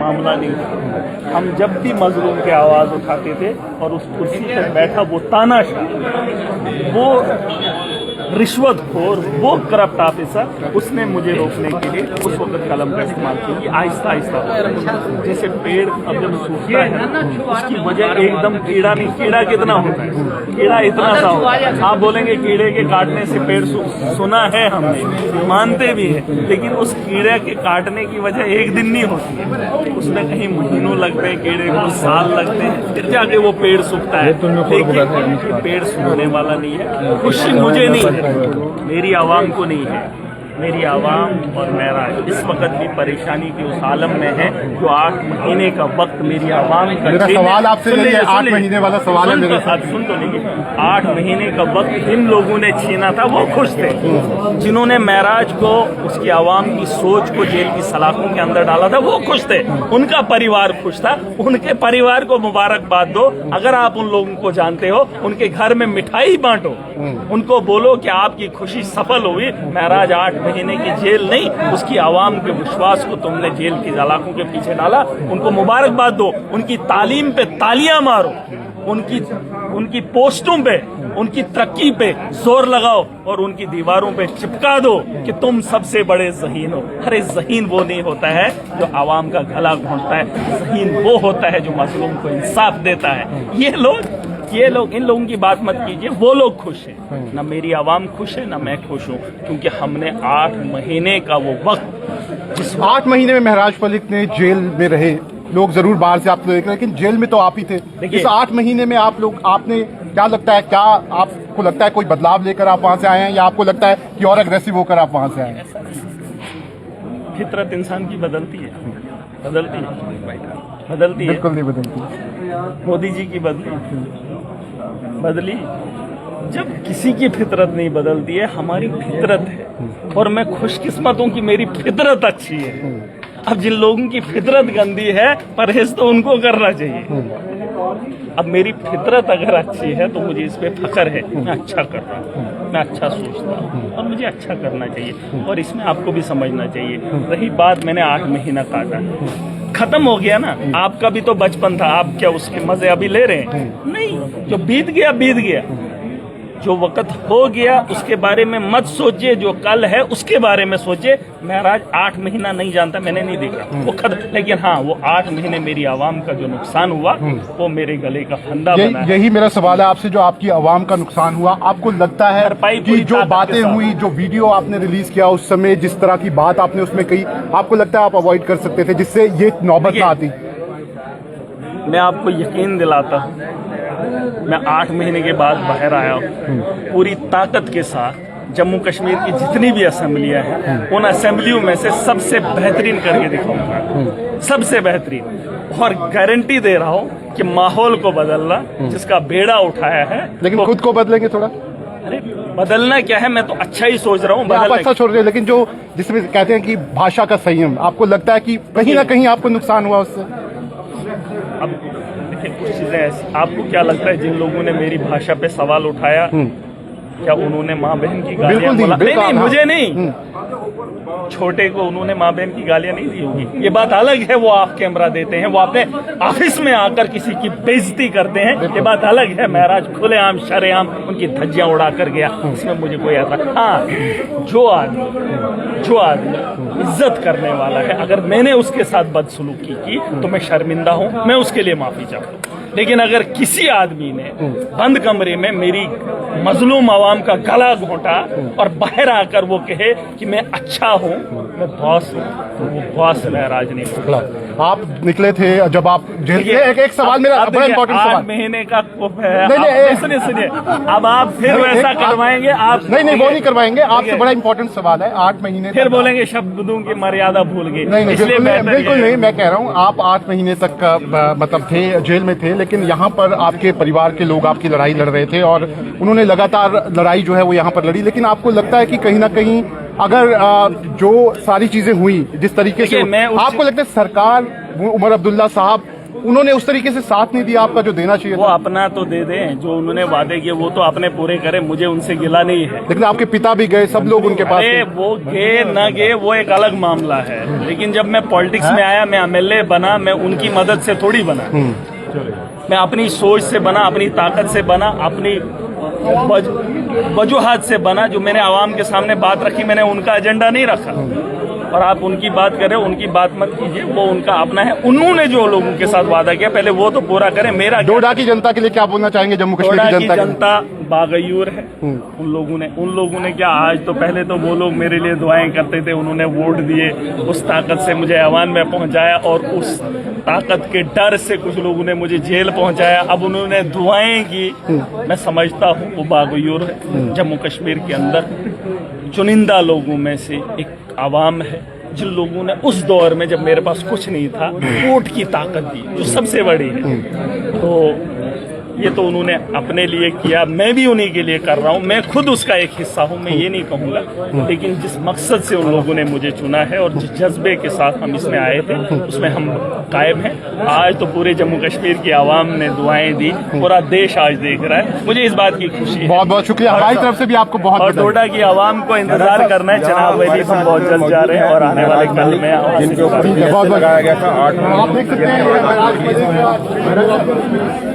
मामला नहीं था। हम जब भी मजलूम की आवाज़ उठाते थे और उस कुर्सी पर बैठा वो तानाशाह, वो रिश्वतखोर, वो करप्ट ऑफिसर, उसने मुझे रोकने के लिए उस वक्त कलम का इस्तेमाल किया कि आहिस्ता आहिस्ता, जैसे पेड़ अब जब सूखता है उसकी वजह एकदम कीड़ा नहीं, कीड़ा कितना होता है, कीड़ा इतना सा होता है। आप बोलेंगे कीड़े के काटने से पेड़ सुना है, हमने मानते भी है, लेकिन उस कीड़े के काटने की वजह एक दिन नहीं होती है, उसमें कहीं महीनों लगते हैं, कीड़े को साल लगते हैं, फिर जाके वो पेड़ सूखता है। लेकिन पेड़ सूखने वाला नहीं है, खुशी मुझे नहीं है, मेरी आवाम को नहीं है। मेरी आवाम और मेरा इस वक्त भी परेशानी के उस आलम में है जो 8 महीने का वक्त मेरी आवाम का। मेरा सवाल आपसे नहीं है, 8 महीने वाला सवाल है मेरे साथ। सुन तो लीजिए, 8 महीने का वक्त जिन लोगों ने छीना था वो खुश थे, जिन्होंने महराज को, उसकी आवाम की सोच को जेल की सलाखों के अंदर डाला था वो खुश थे, उनका परिवार खुश था। उनके परिवार को मुबारकबाद दो। अगर आप उन लोगों को जानते हो, उनके घर में मिठाई बांटो, उनको बोलो कि आपकी खुशी सफल हुई। महराज 8 महीने की जेल नहीं, उसकी आवाम के विश्वास को तुमने जेल की सलाखों के पीछे डाला, उनको मुबारकबाद दो। उनकी तालीम पे तालियां मारो, उनकी पोस्टों पे, उनकी तरक्की पे जोर लगाओ और उनकी दीवारों पे चिपका दो कि तुम सबसे बड़े ज़हीन हो। अरे ज़हीन वो नहीं होता है जो आवाम का गला घोंटता है, ज़हीन वो होता है जो मजलूम को इंसाफ देता है। ये लोग इन लोगों की बात मत कीजिए, वो लोग खुश हैं। ना मेरी आवाम खुश है, ना मैं खुश हूँ, क्योंकि हमने 8 महीने का वो वक्त, जिस 8 महीने में महराज फलिक ने जेल में रहे, लोग जरूर बाहर से आपको देख रहे हैं, लेकिन जेल में तो आप ही थे। इस 8 महीने में आपने क्या लगता है, क्या आपको लगता है कोई बदलाव लेकर आप वहां से आए हैं, या आपको लगता है कि और अग्रेसिव होकर आप वहां से आए हैं? फितरत इंसान की बदलती है। बिल्कुल नहीं बदलती। मोदी जी की बदली, जब किसी की फितरत नहीं बदलती है, हमारी फितरत है और मैं खुशकिस्मत हूं कि मेरी फितरत अच्छी है। अब जिन लोगों की फितरत गंदी है, परहेज तो उनको करना चाहिए। अब मेरी फितरत अगर अच्छी है तो मुझे इस पे फख्र है, मैं अच्छा कर रहा हूँ, मैं अच्छा सोचता हूँ और मुझे अच्छा करना चाहिए। और इसमें आपको भी समझना चाहिए, रही बात मैंने 8 महीना काटा, खत्म हो गया ना। आपका भी तो बचपन था, आप क्या उसके मजे अभी ले रहे हैं? नहीं, जो बीत गया, जो वक्त हो गया उसके बारे में मत सोचिए, जो कल है उसके बारे में सोचिए। महराज 8 महीना नहीं जानता, मैंने नहीं देखा वो खत्म, लेकिन हाँ, वो 8 महीने मेरी आवाम का जो नुकसान हुआ वो मेरे गले का फंदा बना। यही मेरा सवाल है आपसे, जो आपकी आवाम का नुकसान हुआ, आपको लगता है कि जो बातें हुई, जो वीडियो आपने रिलीज किया उस समय, जिस तरह की बात आपने उसमें कही, आपको लगता है आप अवॉइड कर सकते थे जिससे ये नौबत ना आती? मैं आपको यकीन दिलाता हूँ, मैं 8 महीने के बाद बाहर आया हूँ, पूरी ताकत के साथ जम्मू कश्मीर की जितनी भी असेंबलियां हैं, उन असेंबलियों में से सबसे बेहतरीन करके दिखाऊंगा, सबसे बेहतरीन। और गारंटी दे रहा हूँ कि माहौल को बदलना जिसका बेड़ा उठाया है, लेकिन खुद को बदलेंगे थोड़ा। अरे बदलना क्या है, मैं तो अच्छा ही सोच रहा हूँ। अच्छा छोड़ रहे हैं, लेकिन जो जिसमें कहते हैं कि भाषा का संयम, आपको लगता है कि कहीं ना कहीं आपको नुकसान हुआ उससे? अब देखिए, कुछ चीजें ऐसी, आपको क्या लगता है जिन लोगों ने मेरी भाषा पे सवाल उठाया, क्या उन्होंने माँ बहन की गालियां बोला? नहीं, मुझे नहीं, छोटे को उन्होंने माँ बहन की गालियां नहीं दी होगी, ये बात अलग है। वो ऑफ कैमरा देते हैं, वो अपने ऑफिस में आकर किसी की बेइज्जती करते हैं, ये बात अलग है। महराज खुलेआम शरेआम उनकी धज्जियां उड़ा कर गया, इसमें मुझे कोई ऐसा। हाँ, जो आदमी इज्जत करने वाला है, अगर मैंने उसके साथ बदसलूकी की तो मैं शर्मिंदा हूं, मैं उसके लिए माफी चाहता हूं। लेकिन अगर किसी आदमी ने बंद कमरे में मेरी मजलूम आवाम का गला घोंटा और बाहर आकर वो कहे कि मैं अच्छा हूं, मैं बॉस हूं, तो वो बॉस महराज नहीं निकला। आप निकले थे जब आप जेल के। एक सवाल मेरा बड़ा इंपॉर्टेंट सवाल। 8 महीने का सुनिए, अब आप फिर वैसा करवाएंगे? आप नहीं, वो नहीं करवाएंगे। आपसे बड़ा इंपॉर्टेंट सवाल है, 8 महीने फिर बोलेंगे शब्दों की मर्यादा भूल गए। नहीं, बिल्कुल नहीं। मैं कह रहा हूँ आप 8 महीने तक का मतलब थे, जेल में थे, लेकिन यहाँ पर आपके परिवार के लोग आपकी लड़ाई लड़ रहे थे और उन्होंने लगातार लड़ाई जो है वो यहाँ पर लड़ी। लेकिन आपको लगता है कि कहीं ना कहीं अगर जो सारी चीजें हुई जिस तरीके से, आपको लगता है सरकार, उमर अब्दुल्ला साहब उन्होंने उस तरीके से साथ नहीं दिया आपका जो देना चाहिए वो था। अपना तो दे दें, जो उन्होंने वादे किए वो तो अपने पूरे करें, मुझे उनसे गिला नहीं है। लेकिन आपके पिता भी गए, सब लोग उनके पास अरे थे। वो गए न गए वो एक अलग मामला है, लेकिन जब मैं पॉलिटिक्स में आया, मैं एमएलए बना, मैं उनकी मदद से थोड़ी बना, मैं अपनी सोच से बना, अपनी ताकत से बना, अपनी वजूहात से बना। जो मैंने आवाम के सामने बात रखी, मैंने उनका एजेंडा नहीं रखा। और आप उनकी बात करें, उनकी बात मत कीजिए, वो उनका अपना है। उन्होंने जो लोगों के साथ वादा किया पहले वो तो पूरा करें। मेरा डोडा की जनता के लिए क्या बोलना चाहेंगे? जम्मू कश्मीर डोडा की की जनता जनता बागयूर है। उन लोगों ने क्या, आज तो पहले तो वो लोग मेरे लिए दुआएं करते थे, उन्होंने वोट दिए, उस ताकत से मुझे ऐवान में पहुंचाया, और उस ताकत के डर से कुछ लोगों ने मुझे जेल पहुंचाया। अब उन्होंने दुआएं की, मैं समझता हूँ वो बागयूर है। जम्मू कश्मीर के अंदर चुनिंदा लोगों में से एक आवाम है जिन लोगों ने उस दौर में, जब मेरे पास कुछ नहीं था, वोट की ताकत दी, जो सबसे बड़ी है। तो ये तो उन्होंने अपने लिए किया, मैं भी उन्हीं के लिए कर रहा हूँ। मैं खुद उसका एक हिस्सा हूँ, मैं ये नहीं कहूँगा, लेकिन जिस मकसद से उन लोगों ने मुझे चुना है और जिस जज्बे के साथ हम इसमें आए थे, उसमें हम कायम हैं। आज तो पूरे जम्मू कश्मीर की आवाम ने दुआएं दी, पूरा देश आज देख रहा है, मुझे इस बात की खुशी है। बहुत बहुत शुक्रिया, हमारी तरफ से भी आपको बहुत और डोडा की आवाम को इंतजार करना है। जनाब वली हम बहुत जल्द जा रहे हैं और आने वाले कल में बहुत लगाया गया था 8 आप देख सकते हैं